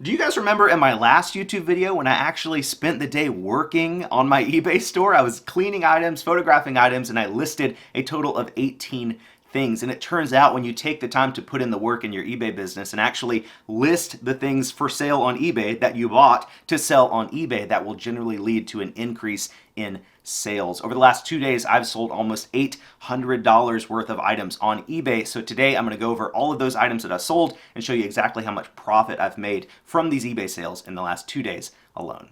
Do you guys remember in my last YouTube video when I actually spent the day working on my eBay store? I was cleaning items, photographing items, and I listed a total of 18 things. And it turns out when you take the time to put in the work in your eBay business and actually list the things for sale on eBay that you bought to sell on eBay, that will generally lead to an increase in sales. Over the last 2 days, I've sold almost $800 worth of items on eBay. So today I'm going to go over all of those items that I sold and show you exactly how much profit I've made from these eBay sales in the last 2 days alone.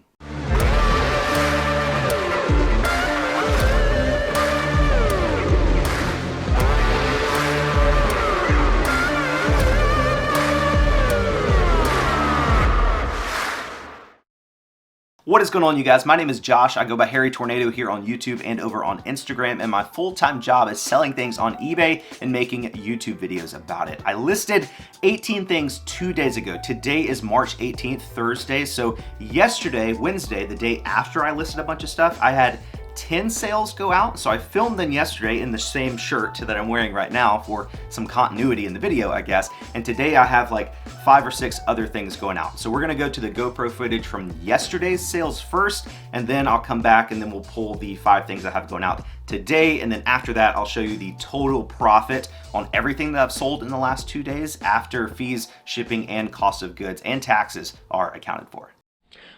What is going on, you guys? My name is Josh. I go by Hairytornado here on YouTube and over on Instagram, and my full-time job is selling things on eBay and making YouTube videos about it. I listed 18 things 2 days ago. Today is March 18th, Thursday. So yesterday, Wednesday, the day after I listed a bunch of stuff, I had 10 sales go out. So I filmed them yesterday in the same shirt that I'm wearing right now for some continuity in the video, I guess. And today I have like 5 or 6 other things going out. So we're gonna go to the GoPro footage from yesterday's sales first, and then I'll come back and then we'll pull the 5 things I have going out today. And then after that, I'll show you the total profit on everything that I've sold in the last 2 days after fees, shipping, and cost of goods and taxes are accounted for.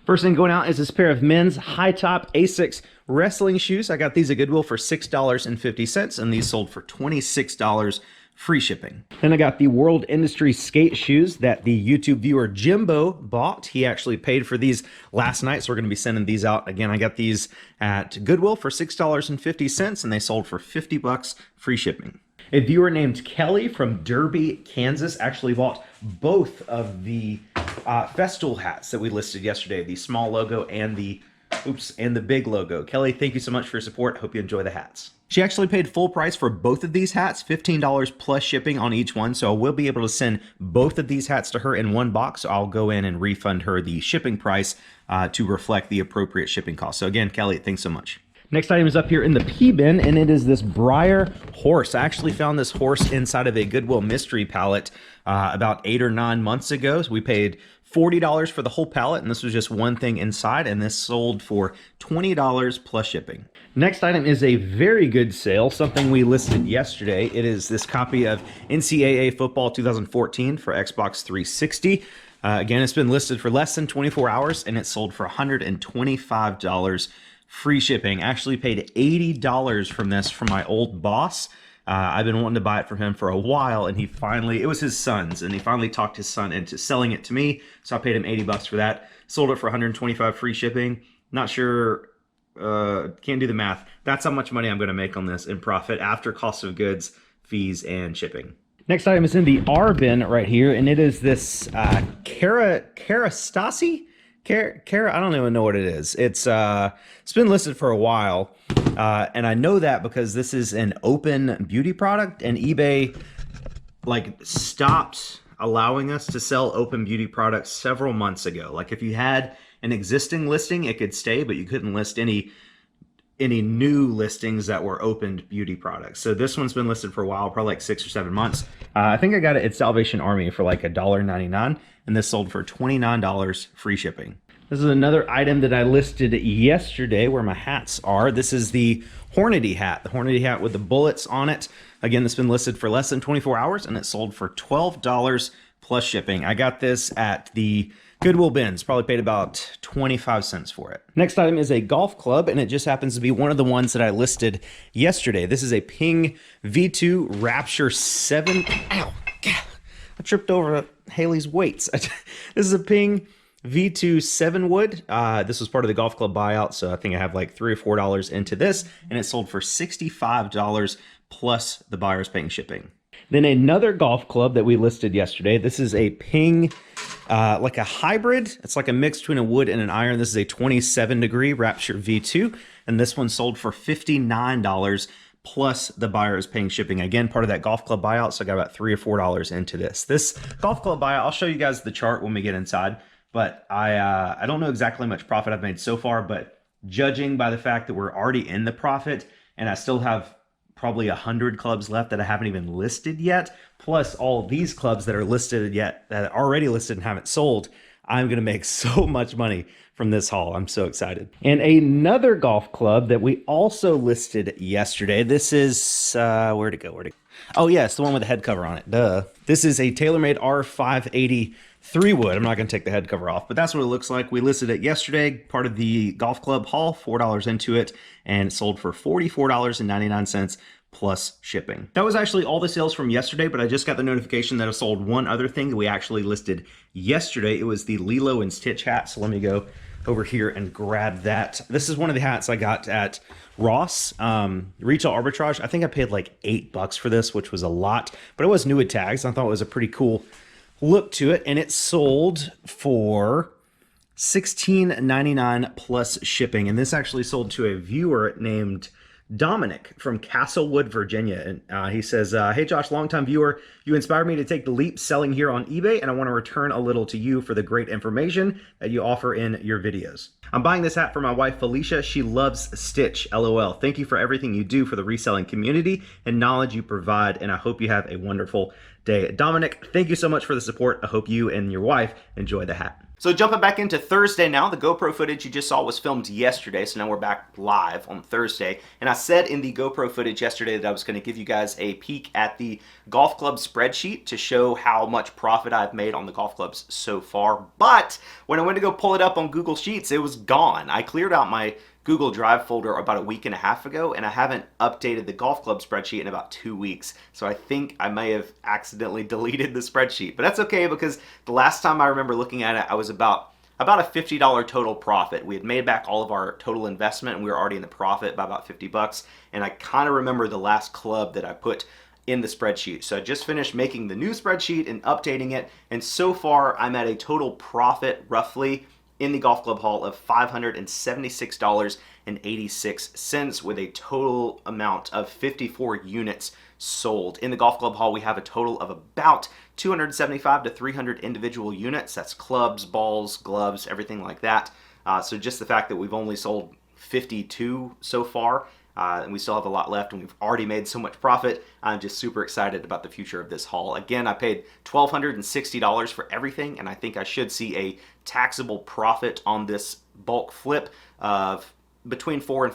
First thing going out is this pair of men's high top Asics wrestling shoes. I got these at Goodwill for $6.50, and these sold for $26 free shipping. Then I got the World Industry skate shoes that the YouTube viewer Jimbo bought. He actually paid for these last night, so we're going to be sending these out. Again, I got these at Goodwill for $6.50, and they sold for $50 free shipping. A viewer named Kelly from Derby, Kansas actually bought both of the Festool hats that we listed yesterday, the small logo and the big logo. Kelly, thank you so much for your support. Hope you enjoy the hats. She actually paid full price for both of these hats, $15 plus shipping on each one. So I will be able to send both of these hats to her in one box. So I'll go in and refund her the shipping price to reflect the appropriate shipping cost. So again, Kelly, thanks so much. Next item is up here in the P bin, and it is this Breyer horse. I actually found this horse inside of a Goodwill mystery pallet about 8 or 9 months ago. So we paid $40 for the whole pallet, and this was just one thing inside, and this sold for $20 plus shipping. Next item is a very good sale, something we listed yesterday. It is this copy of NCAA Football 2014 for Xbox 360. Again, it's been listed for less than 24 hours, and it sold for $125 free shipping. Actually paid $80 from this from my old boss. I've been wanting to buy it from him for a while, and it was his son's, and he finally talked his son into selling it to me, so I paid him $80 for that. Sold it for $125 free shipping. Not sure, can't do the math. That's how much money I'm going to make on this in profit after cost of goods, fees, and shipping. Next item is in the R bin right here, and it is this Kerastase? I don't even know what it is. It's been listed for a while, and I know that because this is an open beauty product, and eBay stopped allowing us to sell open beauty products several months ago. Like if you had an existing listing, it could stay, but you couldn't list any new listings that were opened beauty products. So this one's been listed for a while, probably like 6 or 7 months. I think I got it at Salvation Army for like $1.99, and this sold for $29 free shipping. This is another item that I listed yesterday where my hats are. This is the Hornady hat, with the bullets on it. Again, this has been listed for less than 24 hours, and it sold for $12 plus shipping. I got this at the Goodwill bins, probably paid about 25 cents for it. Next item is a golf club, and it just happens to be one of the ones that I listed yesterday. This is a Ping V2 Rapture 7. Ow, God, I tripped over Haley's weights. This is a Ping V2 7 wood. This was part of the golf club buyout, so I think I have like $3 or $4 into this, and it sold for $65 plus the buyer's paying shipping. Then another golf club that we listed yesterday. This is a Ping, like a hybrid. It's like a mix between a wood and an iron. This is a 27 degree Rapture V2, and this one sold for $59 plus the buyer is paying shipping. Again, part of that golf club buyout, so I got about $3 or $4 into this. This golf club buyout, I'll show you guys the chart when we get inside, but I don't know exactly how much profit I've made so far, but judging by the fact that we're already in the profit, and I still have probably 100 clubs left that I haven't even listed yet, plus all these clubs that are listed yet, that are already listed and haven't sold, I'm going to make so much money from this haul. I'm so excited. And another golf club that we also listed yesterday. This is, where'd it go? Oh, yeah, it's the one with the head cover on it. Duh. This is a TaylorMade R580 3-wood. I'm not going to take the head cover off, but that's what it looks like. We listed it yesterday, part of the golf club haul, $4 into it, and it sold for $44.99 plus shipping. That was actually all the sales from yesterday, but I just got the notification that I sold one other thing that we actually listed yesterday. It was the Lilo and Stitch hat. So let me go over here and grab that. This is one of the hats I got at Ross. Retail arbitrage. I think I paid like $8 for this, which was a lot, but it was new with tags. I thought it was a pretty cool look to it, and it sold for $16.99 plus shipping. And this actually sold to a viewer named Dominic from Castlewood, Virginia. And he says, hey Josh, longtime viewer, you inspired me to take the leap selling here on eBay, and I want to return a little to you for the great information that you offer in your videos. I'm buying this hat for my wife Felicia. She loves Stitch, LOL. Thank you for everything you do for the reselling community and knowledge you provide, and I hope you have a wonderful day. Dominic, thank you so much for the support. I hope you and your wife enjoy the hat. So jumping back into Thursday now, the GoPro footage you just saw was filmed yesterday, so now we're back live on Thursday. And I said in the GoPro footage yesterday that I was going to give you guys a peek at the golf club spreadsheet to show how much profit I've made on the golf clubs so far. But when I went to go pull it up on Google Sheets, it was gone. I cleared out my Google Drive folder about a week and a half ago, and I haven't updated the golf club spreadsheet in about 2 weeks. So I think I may have accidentally deleted the spreadsheet, but that's okay because the last time I remember looking at it, I was about a $50 total profit. We had made back all of our total investment and we were already in the profit by about $50. And I kind of remember the last club that I put in the spreadsheet. So I just finished making the new spreadsheet and updating it. And so far I'm at a total profit roughly in the golf club haul of $576.86 with a total amount of 54 units sold. In the golf club haul, we have a total of about 275 to 300 individual units. That's clubs, balls, gloves, everything like that. So just the fact that we've only sold 52 so far, and we still have a lot left, and we've already made so much profit. I'm just super excited about the future of this haul. Again, I paid $1,260 for everything, and I think I should see a taxable profit on this bulk flip of between $4,000 and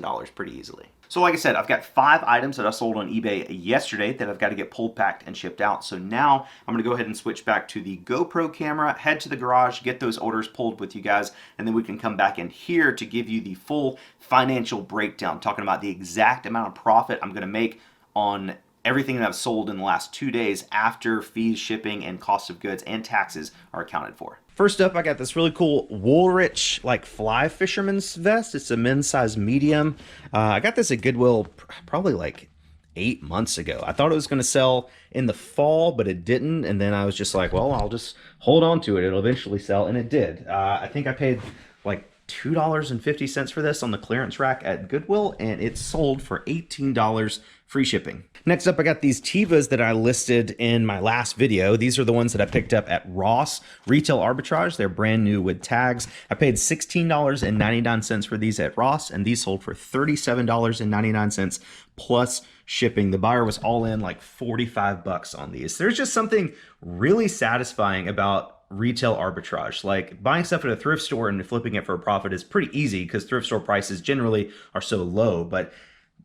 $5,000 pretty easily. So like I said, I've got 5 items that I sold on eBay yesterday that I've got to get pulled, packed, and shipped out. So now I'm going to go ahead and switch back to the GoPro camera, head to the garage, get those orders pulled with you guys, and then we can come back in here to give you the full financial breakdown, talking about the exact amount of profit I'm going to make on everything that I've sold in the last 2 days after fees, shipping, and cost of goods and taxes are accounted for. First up, I got this really cool Woolrich like fly fisherman's vest. It's a men's size medium. I got this at Goodwill probably like 8 months ago. I thought it was going to sell in the fall, but it didn't. And then I was just like, well, I'll just hold on to it. It'll eventually sell. And it did. I think I paid like $2.50 for this on the clearance rack at Goodwill, and it sold for $18 free shipping. Next up, I got these Tevas that I listed in my last video. These are the ones that I picked up at Ross Retail Arbitrage. They're brand new with tags. I paid $16.99 for these at Ross, and these sold for $37.99 plus shipping. The buyer was all in like 45 bucks on these. There's just something really satisfying about retail arbitrage. Like buying stuff at a thrift store and flipping it for a profit is pretty easy because thrift store prices generally are so low, but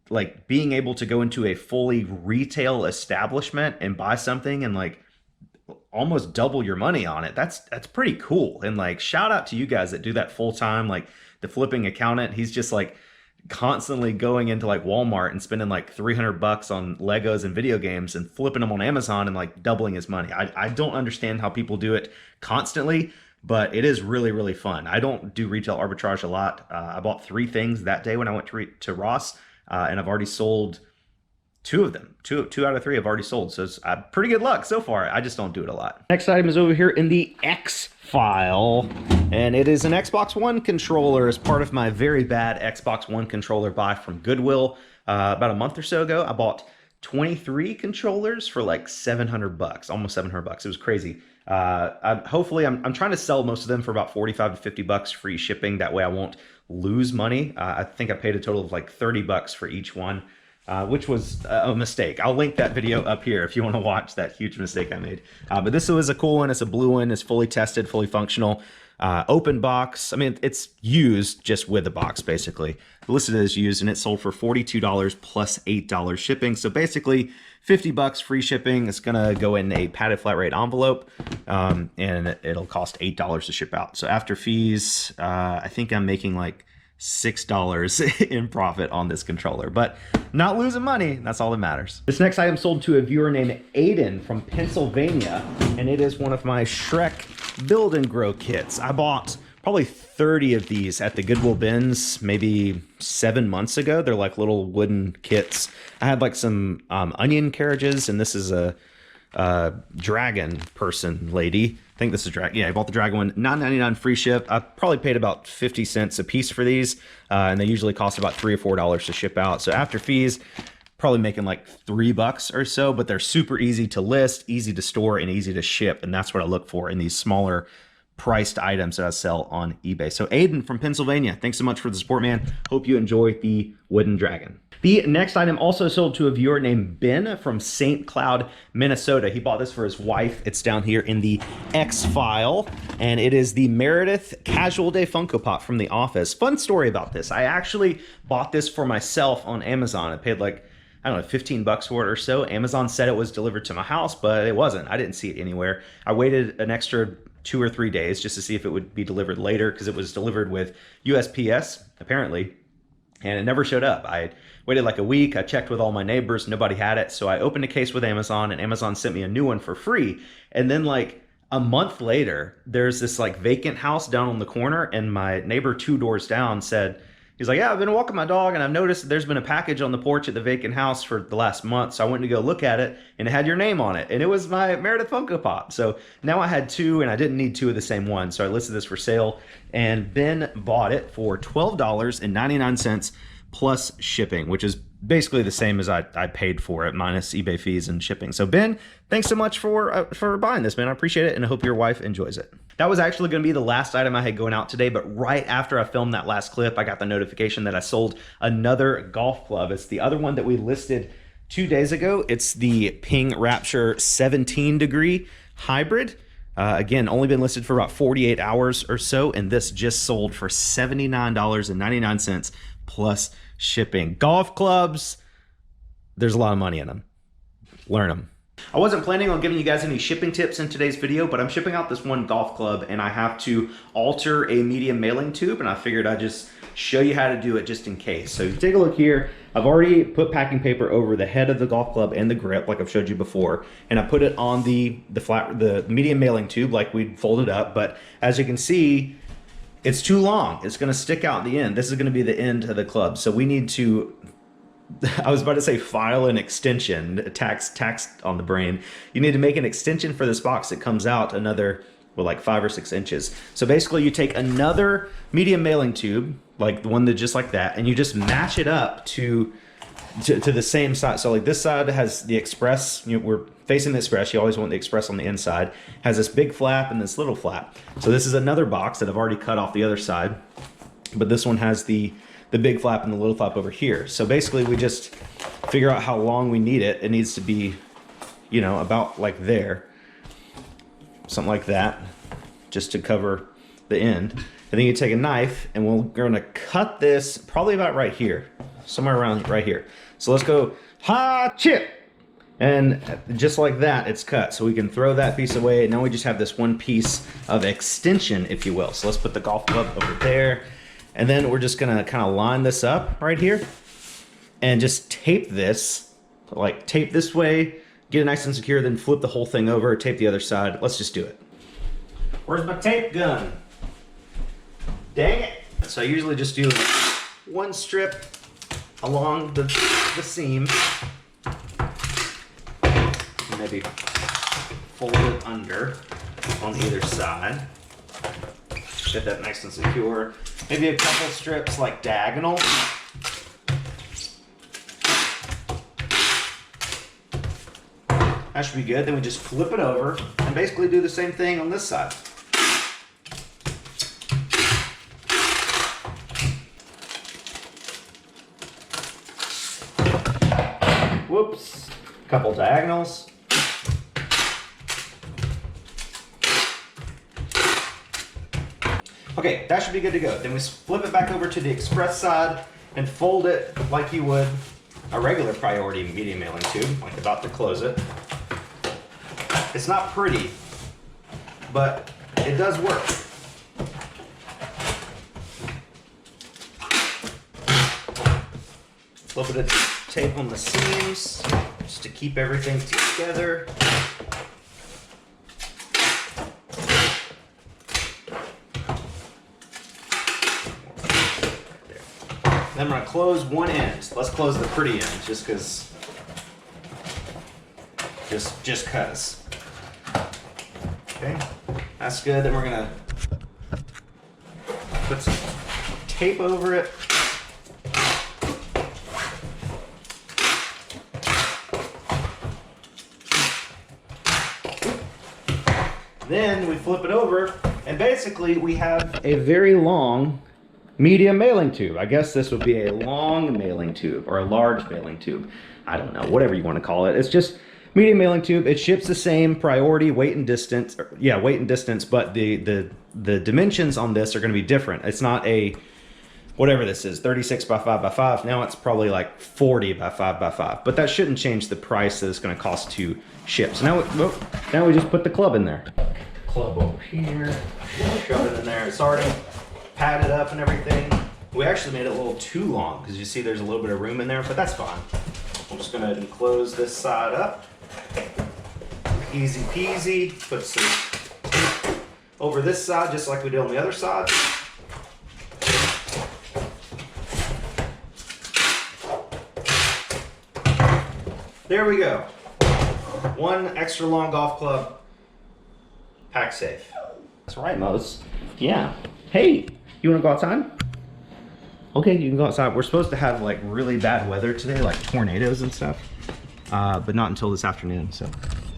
like being able to go into a fully retail establishment and buy something and like almost double your money on it, that's pretty cool. And like shout out to you guys that do that full time. Like the flipping accountant, he's just like constantly going into like Walmart and spending like 300 bucks on Legos and video games and flipping them on Amazon and like doubling his money. I don't understand how people do it constantly, but it is really, really fun. I don't do retail arbitrage a lot. I bought 3 things that day when I went to Ross, and I've already sold 2 of them. Two out of 3 I've already sold. So it's pretty good luck so far. I just don't do it a lot. Next item is over here in the X file, and it is an Xbox One controller as part of my very bad Xbox One controller buy from Goodwill. About a month or so ago, I bought 23 controllers for like 700 bucks, almost 700 bucks. It was crazy. Hopefully I'm trying to sell most of them for about 45 to 50 bucks free shipping. That way I won't lose money. I think I paid a total of like 30 bucks for each one. which was a mistake. I'll link that video up here if you want to watch that huge mistake I made. But this was a cool one. It's a blue one. It's fully tested, fully functional. Open box. I mean, it's used just with the box, basically. Listed as used, and it sold for $42 plus $8 shipping. So basically, 50 bucks free shipping. It's gonna go in a padded flat rate envelope, and it'll cost $8 to ship out. So after fees, I think I'm making like $6 in profit on this controller, but not losing money. That's all that matters. This next item sold to a viewer named Aiden from Pennsylvania, and it is one of my Shrek build and grow kits. I bought probably 30 of these at the Goodwill bins maybe 7 months ago. They're like little wooden kits. I had like some onion carriages, and this is a dragon person lady. I think this is dragon. Yeah, I bought the dragon one, $9.99 free ship. I probably paid about 50 cents a piece for these, and they usually cost about $3 or $4 to ship out. So after fees, probably making like $3 or so, but they're super easy to list, easy to store, and easy to ship. And that's what I look for in these smaller priced items that I sell on eBay. So Aiden from Pennsylvania, thanks so much for the support, man. Hope you enjoy the wooden dragon. The next item also sold to a viewer named Ben from St. Cloud, Minnesota. He bought this for his wife. It's down here in the X file, and it is the Meredith Casual Day Funko Pop from The Office. Fun story about this. I actually bought this for myself on Amazon. I paid like, I don't know, 15 bucks for it or so. Amazon said it was delivered to my house, but it wasn't. I didn't see it anywhere. I waited an extra 2 or 3 days just to see if it would be delivered later, because it was delivered with USPS, apparently, and it never showed up. I waited like a week. I checked with all my neighbors. Nobody had it. So I opened a case with Amazon, and Amazon sent me a new one for free. And then like a month later, there's this like vacant house down on the corner, and my neighbor 2 doors down said, he's like, yeah, I've been walking my dog, and I've noticed there's been a package on the porch at the vacant house for the last month. So I went to go look at it, and it had your name on it. And it was my Meredith Funko Pop. So now I had 2, and I didn't need 2 of the same one. So I listed this for sale, and Ben bought it for $12.99 plus shipping, which is basically the same as I paid for it, minus eBay fees and shipping. So Ben, thanks so much for buying this, man. I appreciate it, and I hope your wife enjoys it. That was actually going to be the last item I had going out today, but right after I filmed that last clip, I got the notification that I sold another golf club. It's the other one that we listed 2 days ago. It's the Ping Rapture 17 degree hybrid. Again, only been listed for about 48 hours or so, and this just sold for $79.99 plus shipping. Golf clubs, there's a lot of money in them. Learn them. I wasn't planning on giving you guys any shipping tips in today's video, but I'm shipping out this one golf club, and I have to alter a medium mailing tube, and I figured I'd just show you how to do it just in case. So you take a look here. I've already put packing paper over the head of the golf club and the grip, like I've showed you before, and I put it on the medium mailing tube like we'd folded up. But as you can see, it's too long. It's gonna stick out the end. This is gonna be the end of the club. So we need to, I was about to say file an extension, tax on the brain. You need to make an extension for this box that comes out another, well, like 5 or 6 inches. So basically you take another medium mailing tube, like the one that just like that, and you just match it up to the same side. So like this side has the express, you know, we're facing the express, you always want the express on the inside, has this big flap and this little flap. So this is another box that I've already cut off the other side, but this one has the big flap and the little flap over here. So basically we just figure out how long we need it. It needs to be, you know, about like there, something like that, just to cover the end. And then you take a knife, and we're gonna cut this probably about right here, somewhere around right here. So let's go, ha, chip. And just like that, it's cut. So we can throw that piece away. And now we just have this one piece of extension, if you will. So let's put the golf club over there. And then we're just gonna kind of line this up right here and just tape this, like tape this way, get it nice and secure, then flip the whole thing over, tape the other side. Let's just do it. Where's my tape gun? Dang it. So I usually just do one strip along the seam. Maybe fold it under on either side. Get that nice and secure. Maybe a couple strips like diagonal. That should be good. Then we just flip it over and basically do the same thing on this side. Whoops. Couple diagonals. Okay, that should be good to go. Then we flip it back over to the express side and fold it like you would a regular priority media mailing tube, like about to close it. It's not pretty, but it does work. A little bit of tape on the seams just to keep everything together. Then I'm going to close one end. Let's close the pretty end just because. Just cause. Okay, that's good. Then we're going to put some tape over it. Then we flip it over, and basically we have a very long medium mailing tube. I guess this would be a long mailing tube or a large mailing tube. I don't know, whatever you want to call it. It's just medium mailing tube. It ships the same priority, weight and distance. Weight and distance, but the dimensions on this are going to be different. It's not a, whatever this is, 36 by 5 by 5. Now it's probably like 40 by 5 by 5. But that shouldn't change the price that it's going to cost to ship. So now we just put the club in there. Club over here. Shove it in there. It's already padded up and everything. We actually made it a little too long because you see there's a little bit of room in there, but that's fine. I'm just going to close this side up. Easy peasy. Put some tape over this side just like we did on the other side. There we go. One extra long golf club. Pack safe. That's right, Mose. Yeah. Hey, you want to go outside? Okay, you can go outside. We're supposed to have like really bad weather today, like tornadoes and stuff, but not until this afternoon. So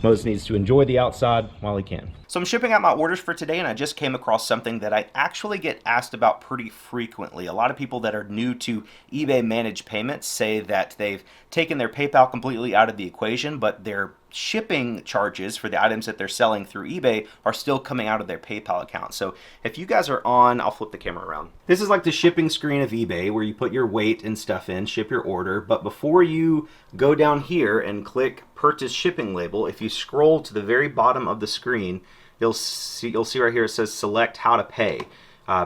Mose needs to enjoy the outside while he can. So I'm shipping out my orders for today, and I just came across something that I actually get asked about pretty frequently. A lot of people that are new to eBay managed payments say that they've taken their PayPal completely out of the equation, but their shipping charges for the items that they're selling through eBay are still coming out of their PayPal account. So if you guys are on, I'll flip the camera around. This is like the shipping screen of eBay where you put your weight and stuff in, ship your order, but before you go down here and click purchase shipping label, if you scroll to the very bottom of the screen, you'll see right here it says select how to pay.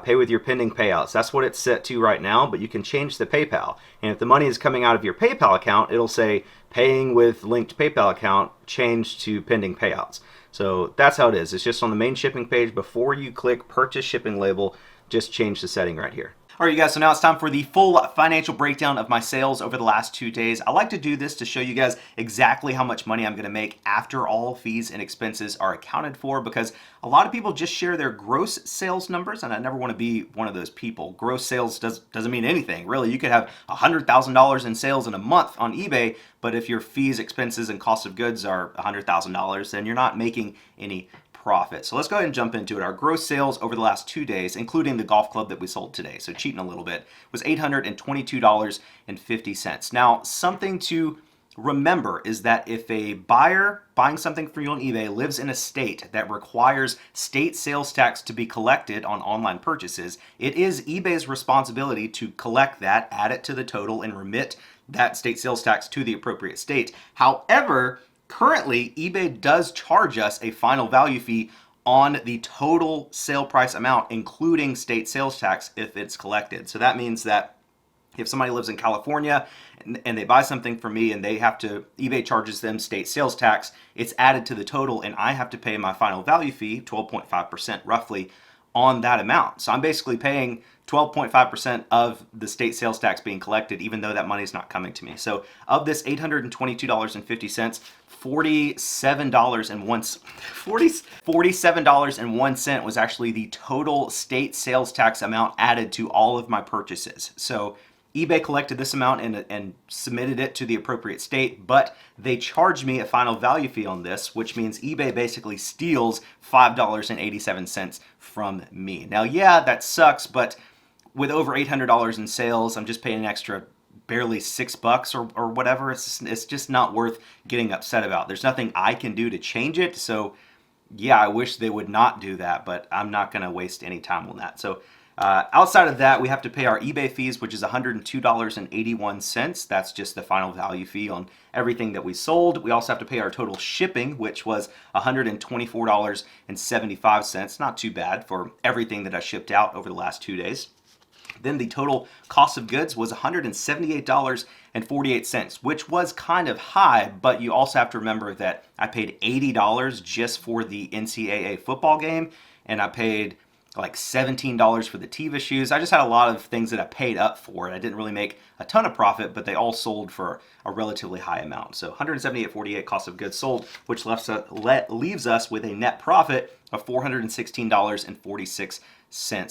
Pay with your pending payouts. That's what it's set to right now, but you can change the PayPal. And if the money is coming out of your PayPal account, it'll say paying with linked PayPal account, change to pending payouts. So that's how it is. It's just on the main shipping page. Before you click purchase shipping label, just change the setting right here. All right, you guys, so now it's time for the full financial breakdown of my sales over the last 2 days. I like to do this to show you guys exactly how much money I'm gonna make after all fees and expenses are accounted for, because a lot of people just share their gross sales numbers, and I never wanna be one of those people. Gross sales doesn't mean anything, really. You could have $100,000 in sales in a month on eBay, but if your fees, expenses, and cost of goods are $100,000, then you're not making any profit. So let's go ahead and jump into it. Our gross sales over the last 2 days, including the golf club that we sold today, so cheating a little bit, was $822.50. Now, something to remember is that if a buyer buying something from you on eBay lives in a state that requires state sales tax to be collected on online purchases, it is eBay's responsibility to collect that, add it to the total, and remit that state sales tax to the appropriate state. However, currently, eBay does charge us a final value fee on the total sale price amount, including state sales tax if it's collected. So that means that if somebody lives in California and they buy something from me and eBay charges them state sales tax, it's added to the total and I have to pay my final value fee, 12.5% roughly, on that amount. So I'm basically paying 12.5% of the state sales tax being collected, even though that money is not coming to me. So of this $822.50, $47.01 was actually the total state sales tax amount added to all of my purchases. So eBay collected this amount and submitted it to the appropriate state, but they charged me a final value fee on this, which means eBay basically steals $5.87 from me. Now, yeah, that sucks, but with over $800 in sales, I'm just paying an extra barely $6 or whatever. It's just not worth getting upset about. There's nothing I can do to change it. So yeah, I wish they would not do that, but I'm not going to waste any time on that. So outside of that, we have to pay our eBay fees, which is $102.81. That's just the final value fee on everything that we sold. We also have to pay our total shipping, which was $124.75. Not too bad for everything that I shipped out over the last 2 days. Then the total cost of goods was $178.48, which was kind of high, but you also have to remember that I paid $80 just for the NCAA football game, and I paid like $17 for the Teva shoes. I just had a lot of things that I paid up for, and I didn't really make a ton of profit, but they all sold for a relatively high amount. So $178.48 cost of goods sold, which leaves us with a net profit of $416.46.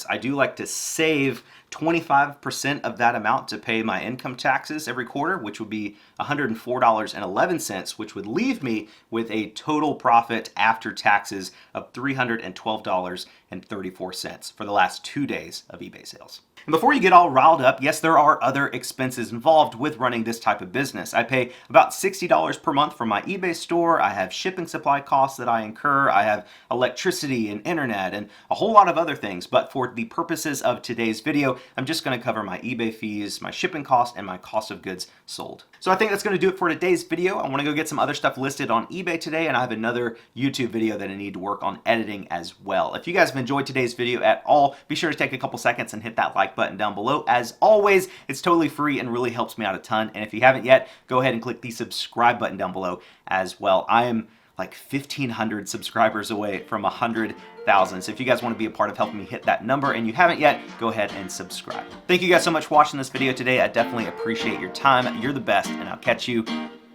I do like to save 25% of that amount to pay my income taxes every quarter, which would be $104.11, which would leave me with a total profit after taxes of $312.34 for the last 2 days of eBay sales. And before you get all riled up, yes, there are other expenses involved with running this type of business. I pay about $60 per month for my eBay store. I have shipping supply costs that I incur. I have electricity and internet and a whole lot of other things. But for the purposes of today's video, I'm just going to cover my eBay fees, my shipping cost, and my cost of goods sold. So I think that's going to do it for today's video. I want to go get some other stuff listed on eBay today, and I have another YouTube video that I need to work on editing as well. If you guys have enjoyed today's video at all, be sure to take a couple seconds and hit that like button down below. As always, it's totally free and really helps me out a ton. And if you haven't yet, go ahead and click the subscribe button down below as well. I am like 1,500 subscribers away from 100,000. So if you guys want to be a part of helping me hit that number and you haven't yet, go ahead and subscribe. Thank you guys so much for watching this video today. I definitely appreciate your time. You're the best, and I'll catch you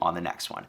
on the next one.